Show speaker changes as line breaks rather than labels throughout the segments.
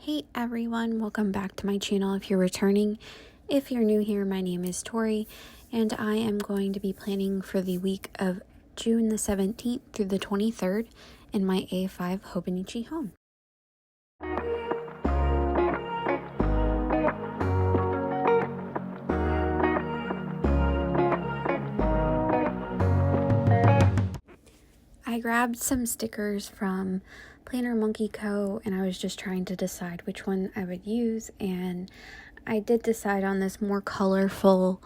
Hey everyone, welcome back to my channel if you're returning. If you're new here, my name is Tori, and I am going to be planning for the week of June the 17th through the 23rd in my A5 hobonichi home. I grabbed some stickers from Planner Monkey Co. and I was just trying to decide which one I would use, and I did decide on this more colorful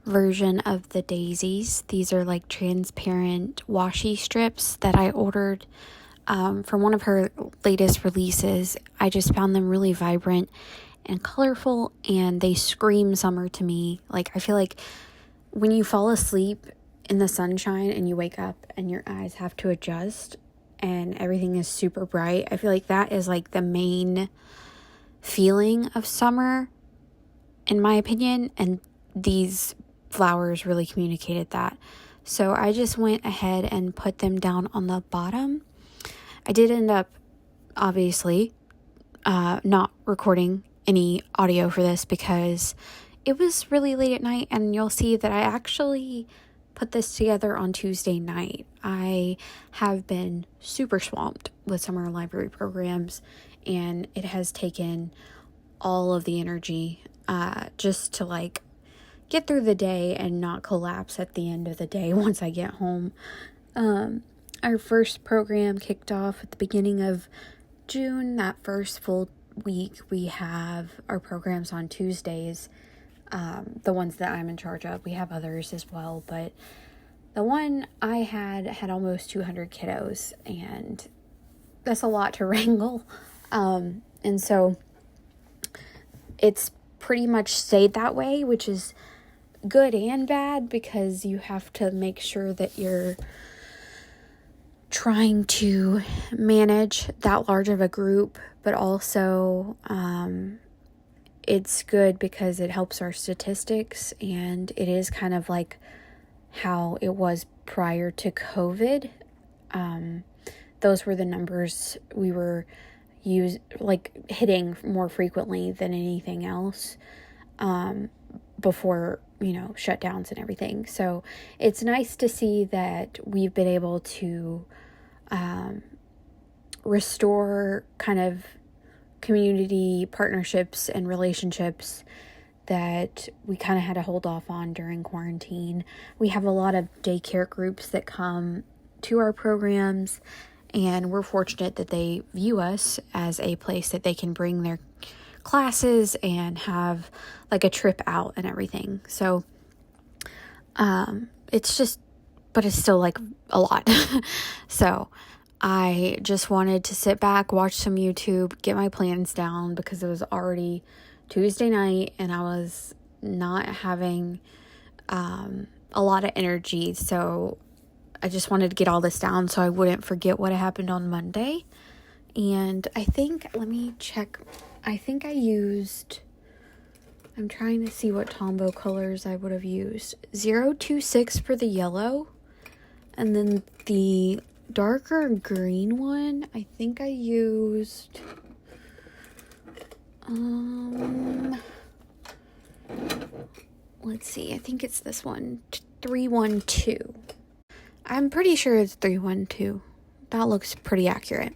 version of the daisies. These are like transparent washi strips that I ordered from one of her latest releases. I just found them really vibrant and colorful, and they scream summer to me. Like, I feel like when you fall asleep in the sunshine and you wake up and your eyes have to adjust and everything is super bright, I feel like that is like the main feeling of summer, in my opinion, and these flowers really communicated that. So I just went ahead and put them down on the bottom. I did end up, obviously, not recording any audio for this because it was really late at night, and you'll see that I actually put this together on Tuesday night. I have been super swamped with summer library programs, and it has taken all of the energy just to like get through the day and not collapse at the end of the day once I get home. Our first program kicked off at the beginning of June. That first full week, we have our programs on Tuesdays. The ones that I'm in charge of. We have others as well, but the one I had almost 200 kiddos, and that's a lot to wrangle. And so it's pretty much stayed that way, which is good and bad because you have to make sure that you're trying to manage that large of a group, but also it's good because it helps our statistics, and it is kind of like how it was prior to COVID. Those were the numbers we were hitting more frequently than anything else before, shutdowns and everything. So it's nice to see that we've been able to restore kind of community partnerships and relationships that we kind of had to hold off on during quarantine. We have a lot of daycare groups that come to our programs, and we're fortunate that they view us as a place that they can bring their classes and have like a trip out and everything. So but it's still like a lot. So I just wanted to sit back, watch some YouTube, get my plans down because it was already Tuesday night and I was not having a lot of energy. So I just wanted to get all this down so I wouldn't forget what happened on Monday. And let me check. I'm trying to see what Tombow colors I would have used. 026 for the yellow. And then the darker green one, I think I used let's see, I think it's this one, 312. I'm pretty sure it's 312. That looks pretty accurate.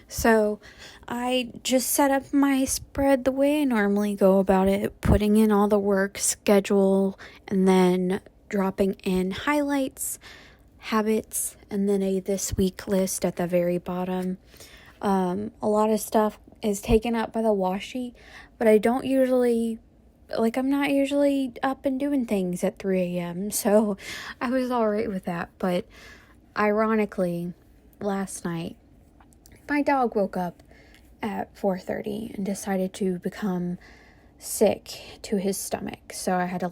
So I just set up my spread the way I normally go about it, putting in all the work schedule and then dropping in highlights, habits, and then a this week list at the very bottom. A lot of stuff is taken up by the washi, but I'm not usually up and doing things at 3 a.m. So I was all right with that. But ironically, last night, my dog woke up at 4:30 and decided to become sick to his stomach. So I had to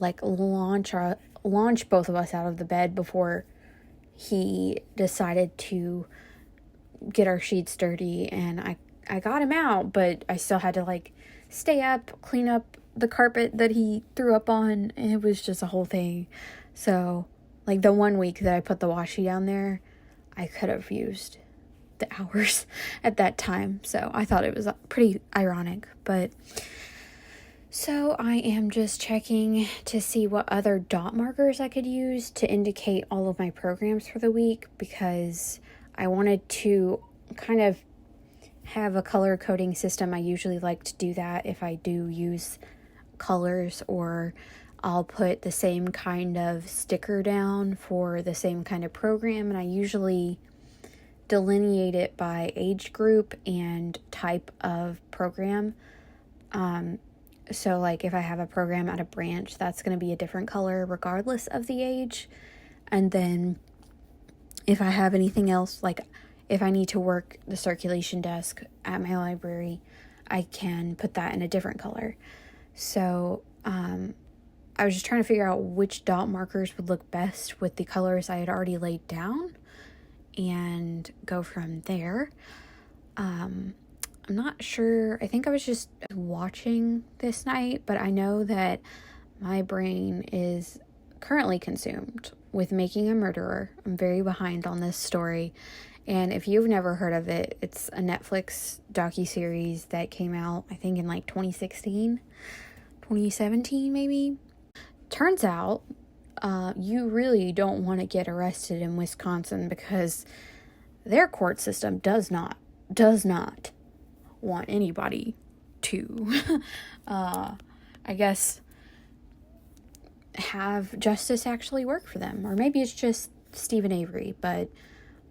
launch both of us out of the bed before he decided to get our sheets dirty, and I got him out, but I still had to stay up, clean up the carpet that he threw up on, and it was just a whole thing. So the one week that I put the washi down there, I could have used the hours at that time. So I thought it was pretty ironic. But so I am just checking to see what other dot markers I could use to indicate all of my programs for the week, because I wanted to kind of have a color coding system. I usually like to do that if I do use colors, or I'll put the same kind of sticker down for the same kind of program, and I usually delineate it by age group and type of program. So like if I have a program at a branch, that's going to be a different color regardless of the age. And then if I have anything else, like if I need to work the circulation desk at my library, I can put that in a different color. So I was just trying to figure out which dot markers would look best with the colors I had already laid down and go from there. I'm not sure. I think I was just watching this night, but I know that my brain is currently consumed with Making a Murderer. I'm very behind on this story. And if you've never heard of it, it's a Netflix docuseries that came out, I think, in like 2016, 2017 maybe. Turns out, you really don't want to get arrested in Wisconsin, because their court system does not want anybody to, I guess, have justice actually work for them. Or maybe it's just Stephen Avery, but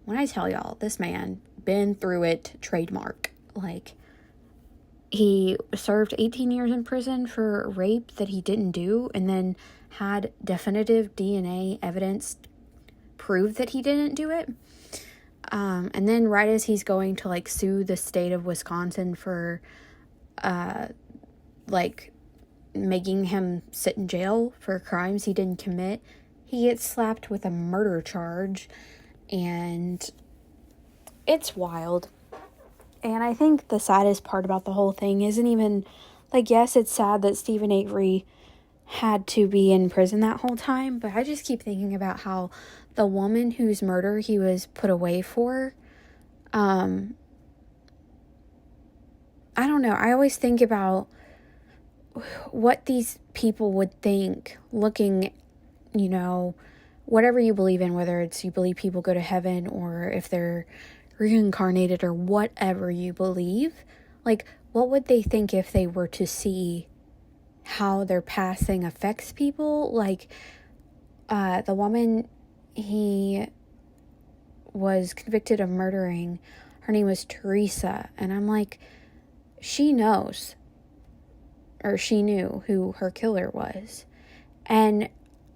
when I tell y'all, this man, been through it, trademark. Like, he served 18 years in prison for rape that he didn't do, and then had definitive DNA evidence prove that he didn't do it. And then right as he's going to like sue the state of Wisconsin for like making him sit in jail for crimes he didn't commit, he gets slapped with a murder charge, and it's wild. And I think the saddest part about the whole thing isn't even, like, yes, it's sad that Stephen Avery had to be in prison that whole time, but I just keep thinking about how the woman whose murder he was put away for, I don't know, I always think about what these people would think looking, you know, whatever you believe in, whether it's you believe people go to heaven or if they're reincarnated or whatever you believe, like, what would they think if they were to see how their passing affects people? Like, the woman he was convicted of murdering, her name was Teresa, and I'm like, she knows, or she knew who her killer was. And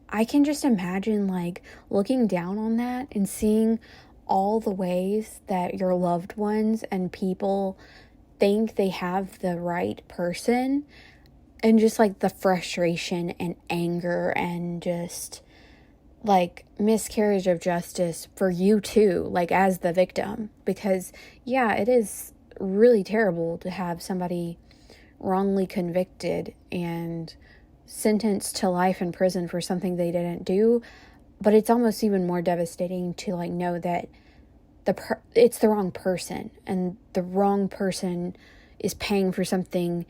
I can just imagine, like, looking down on that and seeing all the ways that your loved ones and people think they have the right person, and just like the frustration and anger and just like miscarriage of justice for you too, like as the victim. Because yeah, it is really terrible to have somebody wrongly convicted and sentenced to life in prison for something they didn't do, but it's almost even more devastating to like know that it's the wrong person, and the wrong person is paying for something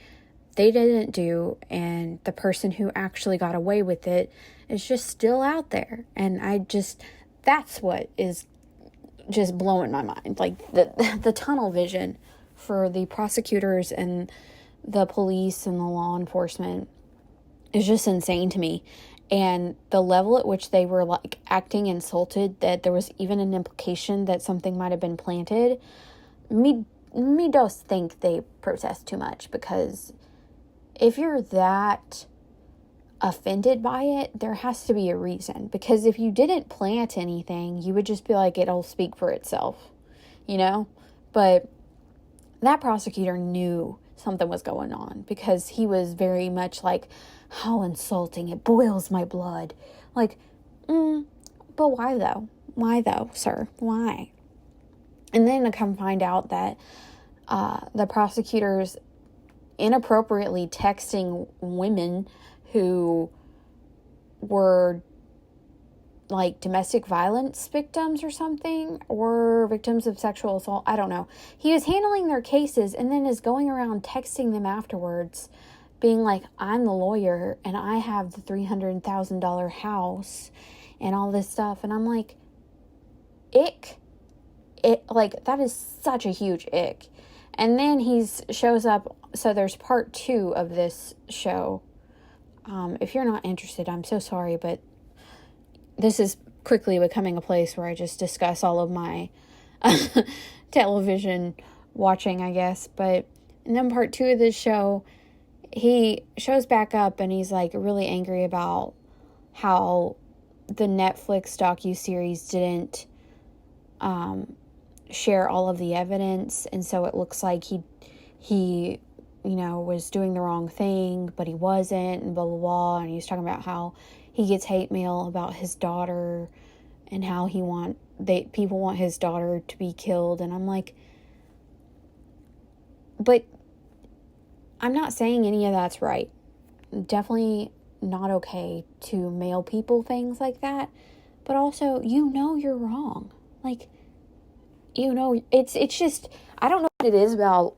they didn't do, and the person who actually got away with it is just still out there. And that's what is just blowing my mind. Like the tunnel vision for the prosecutors and the police and the law enforcement is just insane to me. And the level at which they were like acting insulted, that there was even an implication that something might have been planted, me does think they protest too much. Because if you're that offended by it, there has to be a reason. Because if you didn't plant anything, you would just be like, it'll speak for itself, you know? But that prosecutor knew something was going on, because he was very much like, how insulting, it boils my blood. Like, but why though? Why though, sir? Why? And then to come find out that the prosecutors inappropriately texting women who were like domestic violence victims or something, or victims of sexual assault. I don't know. He was handling their cases and then is going around texting them afterwards, being like, I'm the lawyer and I have the $300,000 house and all this stuff. And I'm like, ick. Like, that is such a huge ick. And then shows up. So there's part 2 of this show. If you're not interested, I'm so sorry, but this is quickly becoming a place where I just discuss all of my television watching, I guess. But and then part 2 of this show, he shows back up and he's like really angry about how the Netflix docuseries didn't share all of the evidence, and so it looks like he was doing the wrong thing, but he wasn't, and blah blah blah. And he's talking about how he gets hate mail about his daughter and how people want his daughter to be killed. And I'm like, but I'm not saying any of that's right. Definitely not okay to mail people things like that. But also, you're wrong. Like, it's just, I don't know what it is about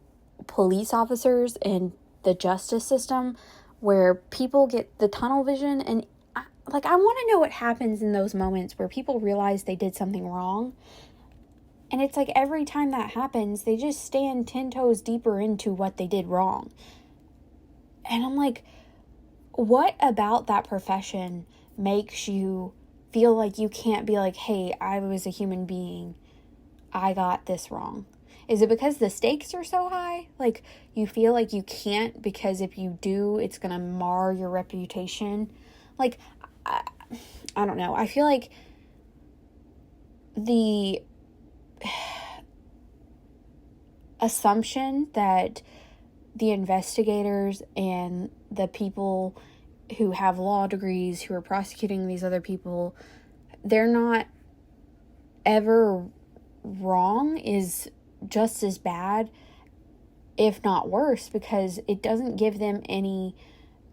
police officers and the justice system where people get the tunnel vision. And I want to know what happens in those moments where people realize they did something wrong. And it's like every time that happens, they just stand 10 toes deeper into what they did wrong. And I'm like, what about that profession makes you feel like you can't be like, hey, I was a human being. I got this wrong. Is it because the stakes are so high? Like, you feel like you can't because if you do, it's going to mar your reputation? Like, I don't know. I feel like the assumption that the investigators and the people who have law degrees who are prosecuting these other people, they're not ever wrong is just as bad, if not worse, because it doesn't give them any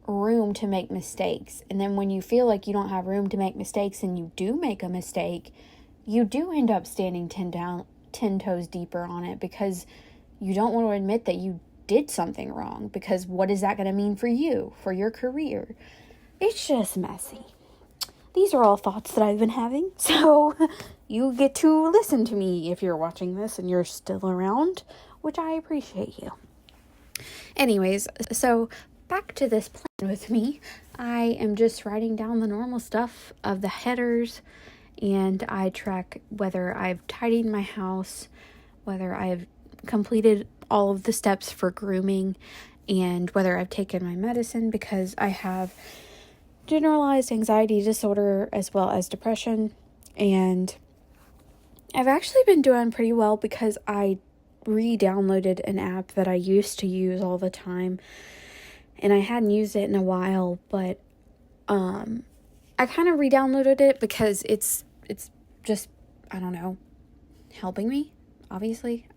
room to make mistakes. And then when you feel like you don't have room to make mistakes and you do make a mistake, you do end up standing 10 toes deeper on it because you don't want to admit that you did something wrong, because what is that going to mean for you, for your career? It's just messy. These are all thoughts that I've been having, so you get to listen to me if you're watching this and you're still around, which I appreciate you. Anyways, so back to this plan with me. I am just writing down the normal stuff of the headers, and I track whether I've tidied my house, whether I've completed all of the steps for grooming, and whether I've taken my medicine, because I have generalized anxiety disorder as well as depression. And I've actually been doing pretty well because I re-downloaded an app that I used to use all the time, and I hadn't used it in a while, but I kind of re-downloaded it because it's just, I don't know, helping me, obviously.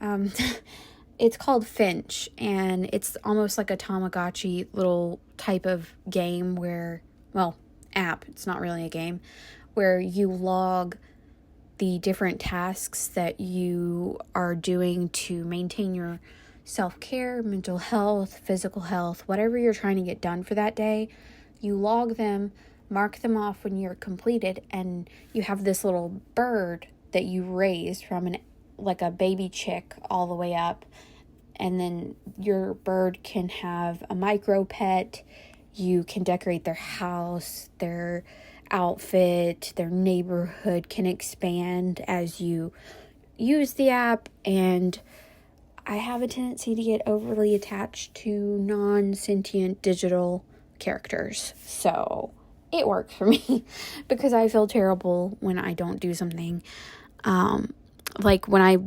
It's called Finch, and it's almost like a Tamagotchi little type of game app, it's not really a game, where you log the different tasks that you are doing to maintain your self-care, mental health, physical health, whatever you're trying to get done for that day. You log them, mark them off when you're completed, and you have this little bird that you raised from a baby chick all the way up. And then your bird can have a micro pet. You can decorate their house, their outfit, their neighborhood can expand as you use the app. And I have a tendency to get overly attached to non-sentient digital characters. So it works for me because I feel terrible when I don't do something. Like when I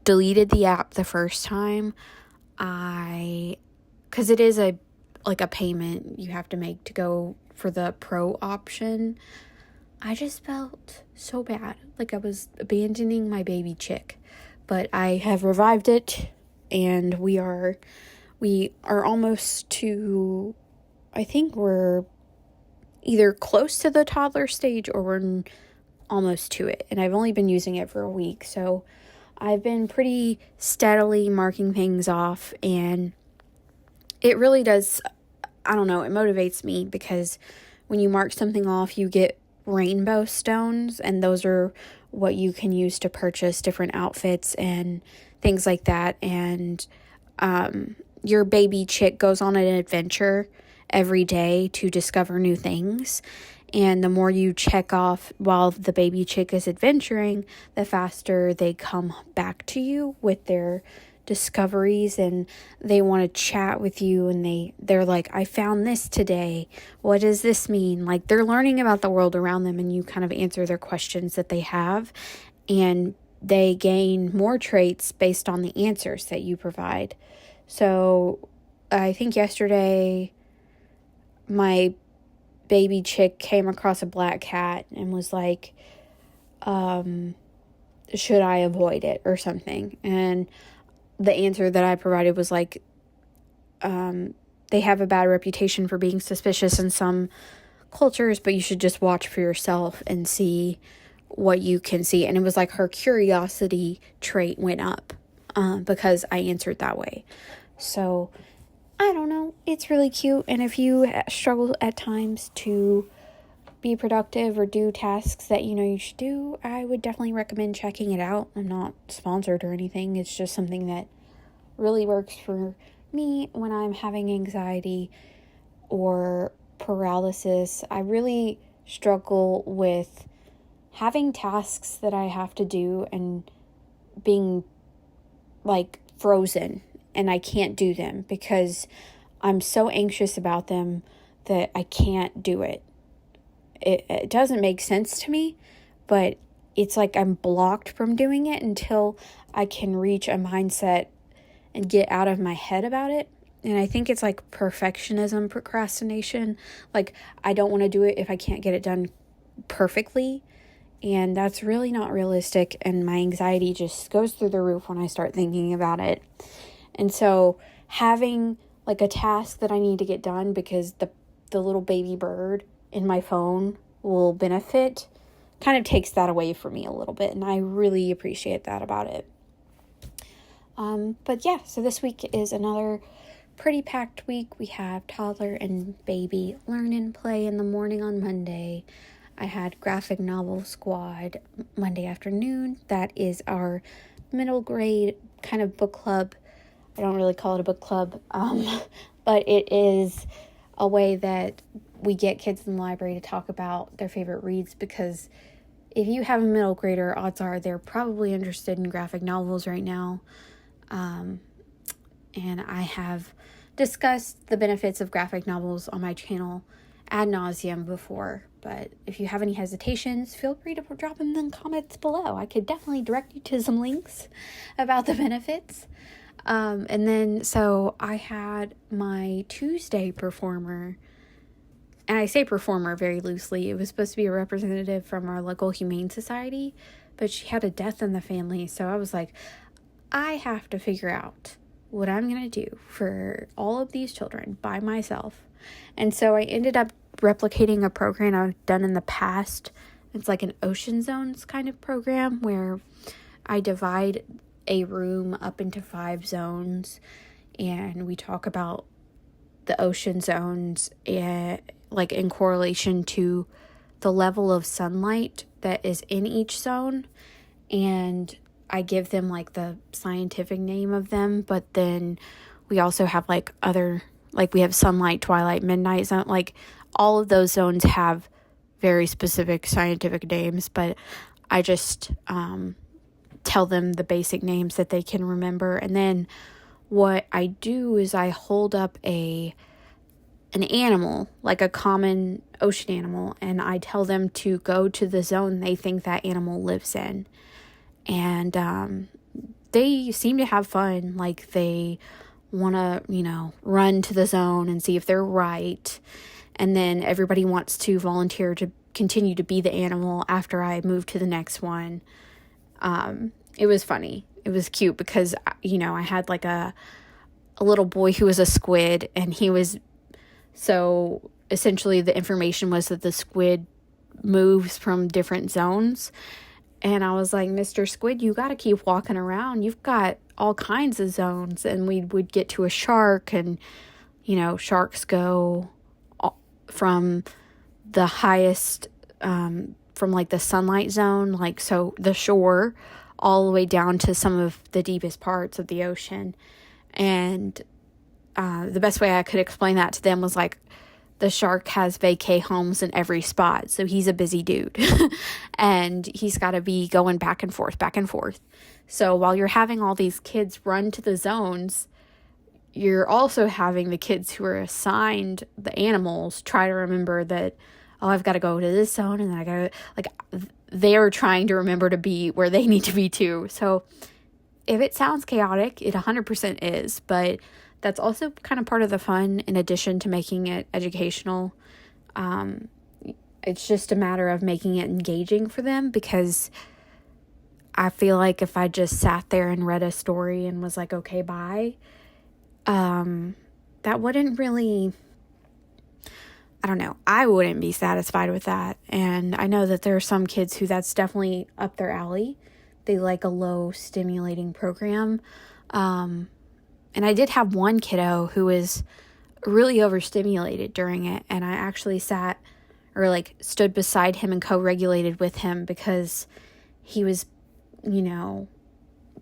deleted the app the first time, because it is a payment you have to make to go for the pro option, I just felt so bad, like I was abandoning my baby chick. But I have revived it, and we are almost to, I think we're either close to the toddler stage or we're almost to it, and I've only been using it for a week, so I've been pretty steadily marking things off, and it really does, I don't know, it motivates me, because when you mark something off, you get rainbow stones, and those are what you can use to purchase different outfits and things like that. And your baby chick goes on an adventure every day to discover new things. And the more you check off while the baby chick is adventuring, the faster they come back to you with their discoveries, and they want to chat with you, and they're like, I found this today. What does this mean? Like, they're learning about the world around them, and you kind of answer their questions that they have, and they gain more traits based on the answers that you provide. So I think yesterday my baby chick came across a black cat and was like, should I avoid it or something? And the answer that I provided was like, they have a bad reputation for being suspicious in some cultures, but you should just watch for yourself and see what you can see. And it was like her curiosity trait went up because I answered that way. So I don't know. It's really cute. And if you struggle at times to be productive or do tasks that you know you should do, I would definitely recommend checking it out. I'm not sponsored or anything. It's just something that really works for me when I'm having anxiety or paralysis. I really struggle with having tasks that I have to do and being like frozen, and I can't do them because I'm so anxious about them that I can't do it. It doesn't make sense to me, but it's like I'm blocked from doing it until I can reach a mindset and get out of my head about it. And I think it's like perfectionism, procrastination. Like, I don't want to do it if I can't get it done perfectly. And that's really not realistic. And my anxiety just goes through the roof when I start thinking about it. And so having like a task that I need to get done because the little baby bird in my phone will benefit kind of takes that away from me a little bit. And I really appreciate that about it. But yeah, so this week is another pretty packed week. We have toddler and baby learn and play in the morning on Monday. I had graphic novel squad Monday afternoon. That is our middle grade kind of book club. I don't really call it a book club, but it is a way that we get kids in the library to talk about their favorite reads, because if you have a middle grader, odds are they're probably interested in graphic novels right now. And I have discussed the benefits of graphic novels on my channel ad nauseum before, but if you have any hesitations, feel free to drop them in the comments below. I could definitely direct you to some links about the benefits. And then, so I had my Tuesday performer, and I say performer very loosely. It was supposed to be a representative from our local humane society, but she had a death in the family. So I was like, I have to figure out what I'm going to do for all of these children by myself. And so I ended up replicating a program I've done in the past. It's like an Ocean Zones kind of program where I divide a room up into 5 zones, and we talk about the ocean zones like in correlation to the level of sunlight that is in each zone. And I give them like the scientific name of them, but then we also have like other, like we have sunlight, twilight, midnight zone. Like all of those zones have very specific scientific names, but I just tell them the basic names that they can remember. And then what I do is I hold up an animal, like a common ocean animal, and I tell them to go to the zone they think that animal lives in. And they seem to have fun. Like they want to, run to the zone and see if they're right. And then everybody wants to volunteer to continue to be the animal after I move to the next one. It was funny. It was cute because, I had like a little boy who was a squid, and he was, so essentially the information was that the squid moves from different zones. And I was like, Mr. Squid, you got to keep walking around. You've got all kinds of zones. And we would get to a shark, and, sharks go from the highest, from like the sunlight zone, like, so the shore, all the way down to some of the deepest parts of the ocean. And the best way I could explain that to them was like, the shark has vacay homes in every spot. So he's a busy dude and he's got to be going back and forth, back and forth. So while you're having all these kids run to the zones, you're also having the kids who are assigned the animals try to remember that, oh, I've got to go to this zone, and then I got to, like, they're trying to remember to be where they need to be too. So if it sounds chaotic, it 100% is, but that's also kind of part of the fun, in addition to making it educational. It's just a matter of making it engaging for them, because I feel like if I just sat there and read a story and was like, okay, bye, that wouldn't really, I don't know, I wouldn't be satisfied with that. And I know that there are some kids who that's definitely up their alley. They like a low stimulating program. And I did have one kiddo who was really overstimulated during it. And I actually stood beside him and co-regulated with him, because he was,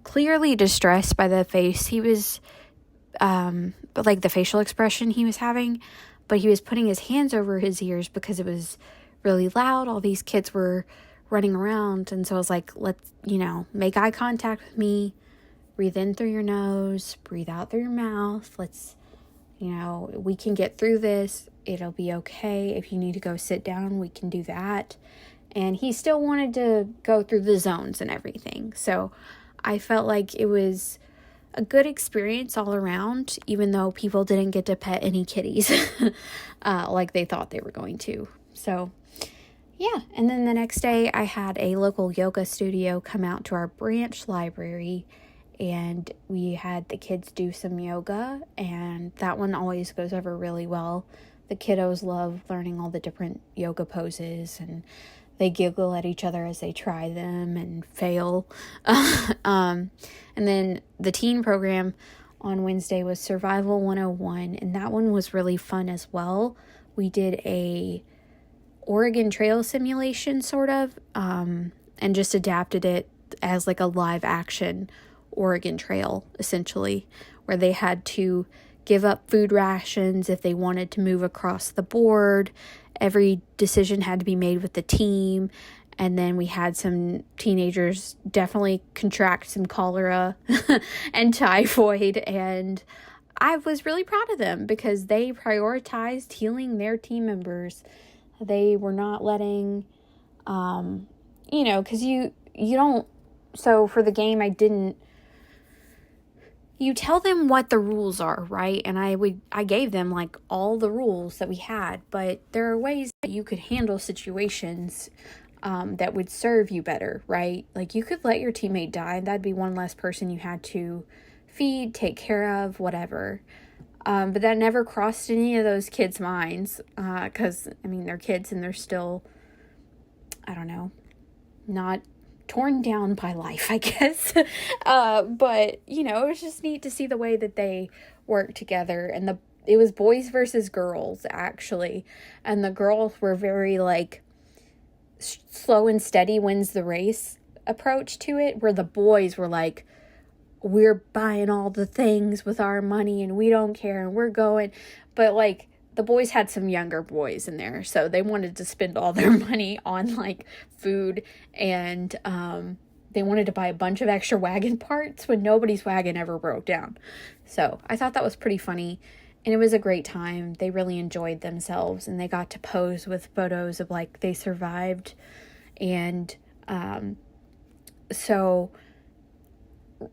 clearly distressed by the face he was, but like the facial expression he was having. But he was putting his hands over his ears because it was really loud. All these kids were running around. And so I was like, let's, make eye contact with me. Breathe in through your nose, breathe out through your mouth. Let's, we can get through this. It'll be okay. If you need to go sit down, we can do that. And he still wanted to go through the zones and everything. So I felt like it was a good experience all around, even though people didn't get to pet any kitties like they thought they were going to. So yeah. And then the next day I had a local yoga studio come out to our branch library, and we had the kids do some yoga, and that one always goes over really well. The kiddos love learning all the different yoga poses, and they giggle at each other as they try them and fail. And then the teen program on Wednesday was Survival 101, and that one was really fun as well. We did a Oregon Trail simulation, sort of, and just adapted it as like a live action Oregon Trail, essentially, where they had to give up food rations if they wanted to move across the board. Every decision had to be made with the team. And then we had some teenagers definitely contract some cholera and typhoid. And I was really proud of them, because they prioritized healing their team members. They were not letting, because you don't, so for the game, you tell them what the rules are, right? And I gave them like all the rules that we had, but there are ways that you could handle situations that would serve you better, right? Like, you could let your teammate die. That'd be one less person you had to feed, take care of, whatever. But that never crossed any of those kids' minds, because, they're kids and they're still, I don't know, not torn down by life, I guess. But, it was just neat to see the way that they work together. And it was boys versus girls, actually. And the girls were very, like, slow and steady wins the race approach to it, where the boys were like, we're buying all the things with our money and we don't care and we're going. But, like, the boys had some younger boys in there, so they wanted to spend all their money on, like, food, and they wanted to buy a bunch of extra wagon parts when nobody's wagon ever broke down. So I thought that was pretty funny, and it was a great time. They really enjoyed themselves, and they got to pose with photos of, like, they survived. And so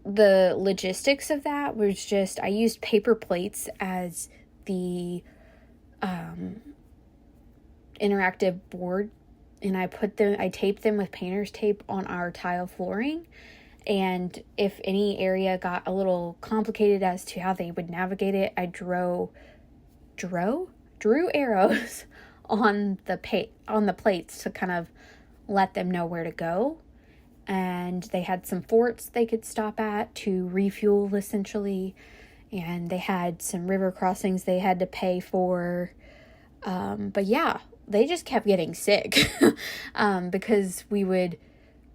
the logistics of that was just, I used paper plates as the interactive board, and I taped them with painter's tape on our tile flooring. And if any area got a little complicated as to how they would navigate it, I drew arrows on the plates to kind of let them know where to go. And they had some forts they could stop at to refuel, essentially. And they had some river crossings they had to pay for. But yeah, they just kept getting sick because we would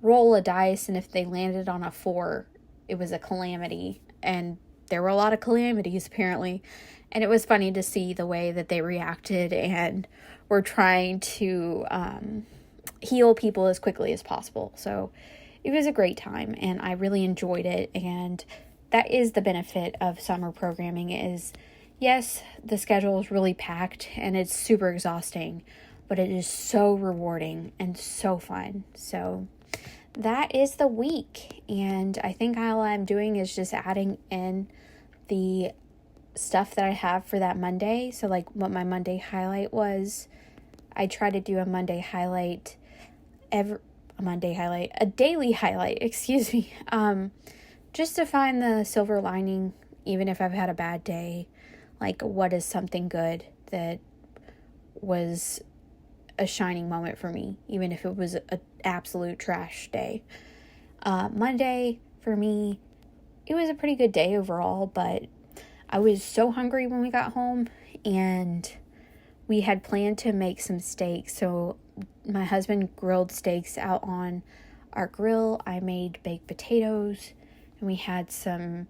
roll a dice, and if they landed on a 4, it was a calamity. And there were a lot of calamities, apparently. And it was funny to see the way that they reacted and were trying to heal people as quickly as possible. So it was a great time, and I really enjoyed it. And that is the benefit of summer programming is, yes, the schedule is really packed and it's super exhausting, but it is so rewarding and so fun. So that is the week. And I think all I'm doing is just adding in the stuff that I have for that Monday. So like what my Monday highlight was, I try to do a daily highlight, excuse me. Just to find the silver lining, even if I've had a bad day. Like, what is something good that was a shining moment for me, even if it was an absolute trash day. Monday, for me, it was a pretty good day overall, but I was so hungry when we got home, and we had planned to make some steaks. So my husband grilled steaks out on our grill. I made baked potatoes, and we had some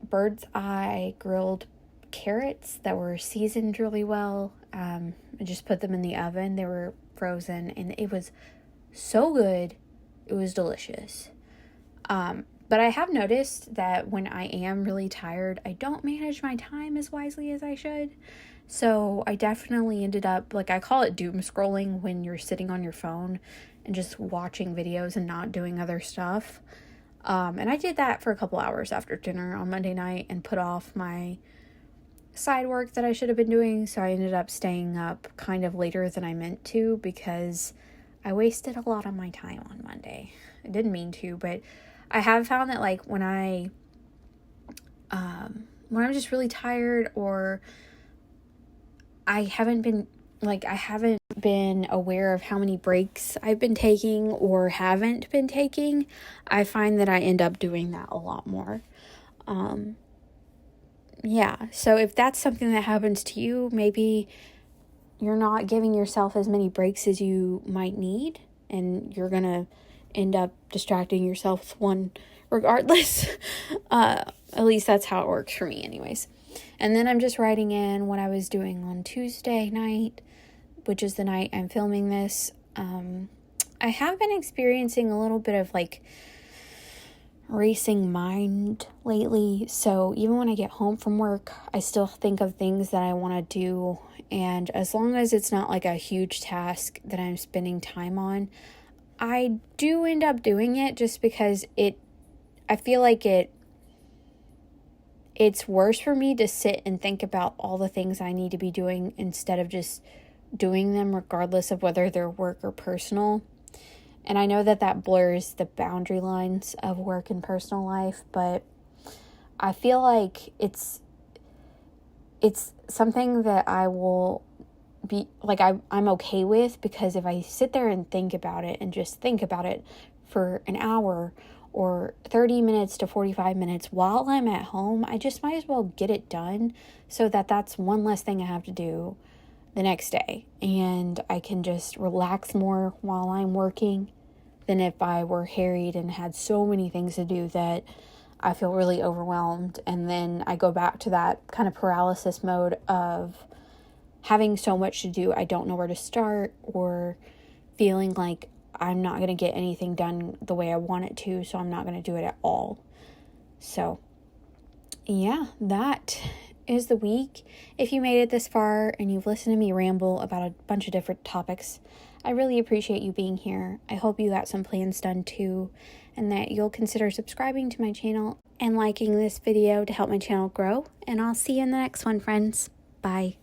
bird's eye grilled carrots that were seasoned really well. I just put them in the oven. They were frozen, and it was so good. It was delicious. But I have noticed that when I am really tired, I don't manage my time as wisely as I should. So I definitely ended up, I call it doom scrolling, when you're sitting on your phone and just watching videos and not doing other stuff. And I did that for a couple hours after dinner on Monday night and put off my side work that I should have been doing. So I ended up staying up kind of later than I meant to because I wasted a lot of my time on Monday. I didn't mean to, but I have found that when I'm just really tired, or I haven't been aware of how many breaks I've been taking or haven't been taking, I find that I end up doing that a lot more. So if that's something that happens to you, maybe you're not giving yourself as many breaks as you might need, and you're gonna end up distracting yourself with one regardless. At least that's how it works for me anyways. And then I'm just writing in what I was doing on Tuesday night, which is the night I'm filming this. I have been experiencing a little bit of racing mind lately. So even when I get home from work, I still think of things that I want to do. And as long as it's not a huge task that I'm spending time on, I do end up doing it just because I feel like it's worse for me to sit and think about all the things I need to be doing instead of just doing them regardless of whether they're work or personal. And I know that blurs the boundary lines of work and personal life, but I feel like it's something that I will be I'm okay with, because if I sit there and think about it and just think about it for an hour or 30 minutes to 45 minutes while I'm at home, I just might as well get it done so that that's one less thing I have to do the next day, and I can just relax more while I'm working than if I were harried and had so many things to do that I feel really overwhelmed, and then I go back to that kind of paralysis mode of having so much to do I don't know where to start, or feeling like I'm not going to get anything done the way I want it to, so I'm not going to do it at all. So yeah, that is the week. If you made it this far and you've listened to me ramble about a bunch of different topics, I really appreciate you being here. I hope you got some plans done too, and that you'll consider subscribing to my channel and liking this video to help my channel grow. And I'll see you in the next one, friends. Bye.